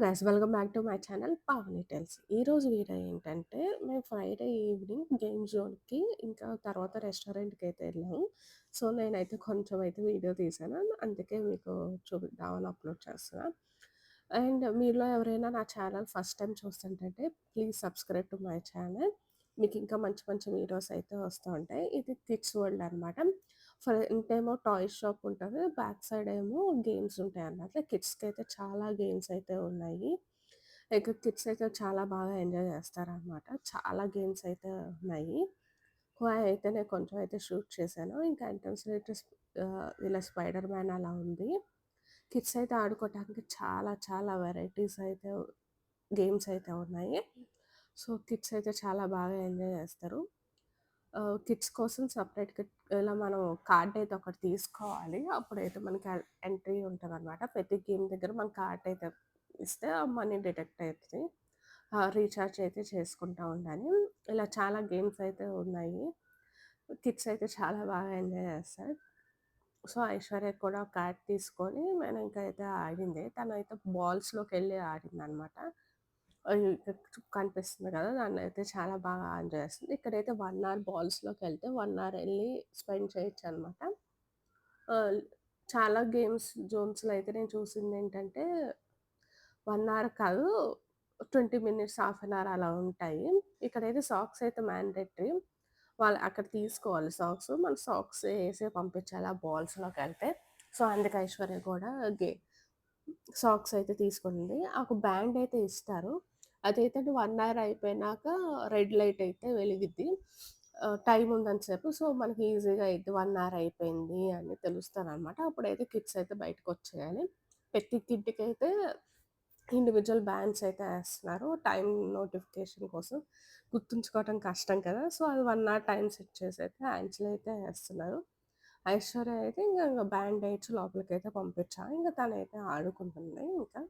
Guys welcome back to my channel Pavani tells. ఈరోజు video ఏంటంటే మేము ఫ్రైడే ఈవినింగ్ గేమ్ జోన్కి ఇంకా తర్వాత రెస్టారెంట్కి అయితే వెళ్ళాము. సో నేనైతే కొంచెం అయితే వీడియో తీసాను, అందుకే మీకు చూపిద్దామని అప్లోడ్ చేస్తున్నాను. అండ్ మీలో ఎవరైనా నా ఛానల్ ఫస్ట్ టైం చూస్తుంటే please subscribe to my channel. మీకు ఇంకా మంచి మంచి వీడియోస్ అయితే వస్తూ ఉంటాయి. ఇది కిడ్స్ వరల్డ్ అనమాట. ఫ్రంట్ ఏమో టాయ్ షాప్ ఉంటుంది, బ్యాక్ సైడ్ ఏమో గేమ్స్ ఉంటాయి అన్నమాట. కిడ్స్కి అయితే చాలా గేమ్స్ అయితే ఉన్నాయి. ఇక కిడ్స్ అయితే చాలా బాగా ఎంజాయ్ చేస్తారనమాట. చాలా గేమ్స్ అయితే ఉన్నాయి. అయితే నేను కొంచెం అయితే షూట్ చేశాను. ఇంకా ఎంట్రన్స్ అయితే ఇలా స్పైడర్ మ్యాన్ అలా ఉంది. కిడ్స్ అయితే ఆడుకోవటానికి చాలా చాలా వెరైటీస్ అయితే గేమ్స్ అయితే ఉన్నాయి. సో కిడ్స్ అయితే చాలా బాగా ఎంజాయ్ చేస్తారు. కిడ్స్ కోసం సపరేట్‌గా ఇలా మనం కార్డ్ అయితే ఒకటి తీసుకోవాలి. అప్పుడైతే మనకి ఎంట్రీ ఉంటదనమాట. ప్రతి గేమ్ దగ్గర మన కార్డ్ అయితే ఇస్తే ఆ మనీ డిడక్ట్ అయితది. రీచార్జ్ అయితే చేసుకుంటా ఉండాలి. ఇలా చాలా గేమ్స్ అయితే ఉన్నాయి. కిడ్స్ అయితే చాలా బాగా ఎంజాయ్ చేస్తారు. సో, ఐశ్వర్య కూడా కార్డ్ తీసుకొని వెనకైతే ఆడింది. తనైతే బాల్స్‌లోకెళ్ళి ఆడిందనమాట. కనిపిస్తుంది కదా! దాన్నయితే చాలా బాగా ఎంజాయ్ చేస్తుంది. ఇక్కడైతే 1 అవర్ బాల్స్‌లోకెళ్తే 1 అవర్ ఎళ్లి స్పెండ్ చేయొచ్చనమాట. ఆహ్, చాలా గేమ్స్ జోన్స్‌లో అయితే నేను చూసిందేంటంటే 1 అవర్ కాదు, 20 మినిట్స్, హాఫ్ అన్ అవర్ అలా ఉంటాయి. ఇక్కడైతే సాక్స్ అయితే మ్యాండేటరీ. వాళ్ళు అక్కడ తీసుకోవాలి సాక్స్. మన సాక్స్ ఏసే పంపించాలి ఆ బాల్స్‌లోకెళ్తే. సో, అందుకే ఐశ్వర్య కూడా సాక్స్ అయితే తీసుకుంది. ఒక బ్యాండ్ అయితే ఇస్తారు. అదైతే 1 అవర్ అయిపోయినాక రెడ్ లైట్ అయితే వెలిగిద్ది. టైమ్ ఉన్నంత సేపు. సో, మనకి ఈజీగా అయిద్ది 1 అవర్ అయిపోయింది అని తెలుస్తదనమాట. అప్పుడైతే కిడ్స్ అయితే బయటకొచ్చేయాలి. ప్రతి కిడ్‌కైతే ఇండివిడ్యువల్ బ్యాండ్స్ అయితే ఏస్తున్నారు. టైమ్ నోటిఫికేషన్ కోసం. గుర్తుంచుకోవడం కష్టం కదా! సో, అది 1 అవర్ టైమ్ సెట్ చేసైతే హ్యాండ్స్‌లో అయితే ఏస్తున్నారు. ఐశ్వర్య అయితే ఇంగ బ్యాండ్ ఏడ్చి లోపలికైతే పంపించా. ఇంక తనైతే ఆడుకుంటుంది ఇంకా.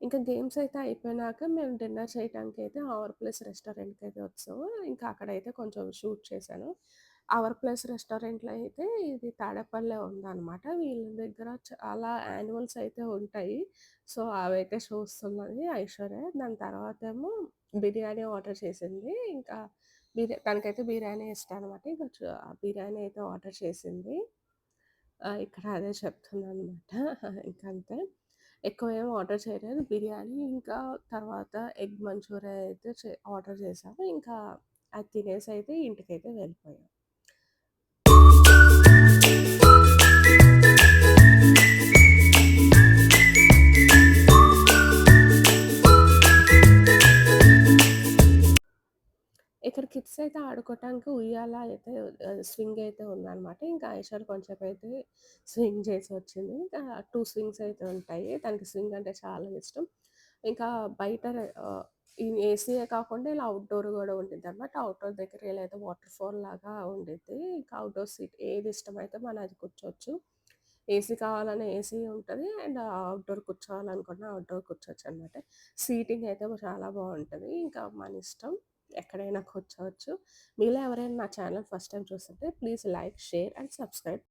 ఇంకా గేమ్స్ అయితే అయిపోయినాక మేము డిన్నర్ చేయటానికైతే అవర్ ప్లేస్ రెస్టారెంట్‌కైతే వచ్చాము. ఇంకా అక్కడైతే కొంచెం షూట్ చేశాను. అవర్ ప్లేస్ రెస్టారెంట్‌లో అయితే ఇది తాడేపల్లిలో ఉందనమాట. వీళ్ళ దగ్గర చాలా యాన్యువల్స్ అయితే ఉంటాయి. సో, అవైతే చూస్తున్నది ఐశ్వర్య. దాని తర్వాతేమో బిర్యానీ ఆర్డర్ చేసింది. ఇంకా తనకైతే బిర్యానీ ఇష్టం అనమాట. ఇంక బిర్యానీ అయితే ఆర్డర్ చేసింది. ఇక్కడ అదే చెప్తున్నాననమాట. ఇంకంతే. ఎక్కువేం ఆర్డర్ చేయలేదు. బిర్యానీ ఇంకా తర్వాత ఎగ్ మంచూరియా అయితే ఆర్డర్ చేశాము. ఇంకా అది తినేసైతే ఇంటికైతే వెళ్ళిపోయాం. ఇక్కడ కిడ్స్ అయితే ఆడుకోవటానికి ఉయ్యాల అయితే స్వింగ్ అయితే ఉందనమాట. ఇంకా ఐషర్ కొంచెంసేపయితే స్వింగ్ చేసి వచ్చింది. ఇంకా 2 స్వింగ్స్ అయితే ఉంటాయి. తనకి స్వింగ్ అంటే చాలా ఇష్టం. ఇంకా బయట ఈ ఏసీయే కాకుండా ఇలా అవుట్‌డోర్ గూడా ఉండిద్దనమాట. అవుట్‌డోర్ దగ్గర ఇలా అయితే వాటర్ ఫాల్ లాగా ఉండిద్ది. ఇంకా అవుట్‌డోర్ సీట్ ఏది ఇష్టమైతే మనం అది కూర్చోవచ్చు. ఏసీ కావాలన్నా ఏసీ ఉంటది. అండ్ అవుట్‌డోర్ కూర్చోవాలనుకున్న అవుట్‌డోర్ కూర్చోవచ్చనమాట. సీటింగ్ అయితే చాలా బావుంటది. ఇంకా మన ఇష్టం. ఎక్కడైనా కూర్చోవచ్చు. మీలో ఎవరైనా నా ఛానల్ ఫస్ట్ టైమ్ చూస్తుంటే please like, share and subscribe.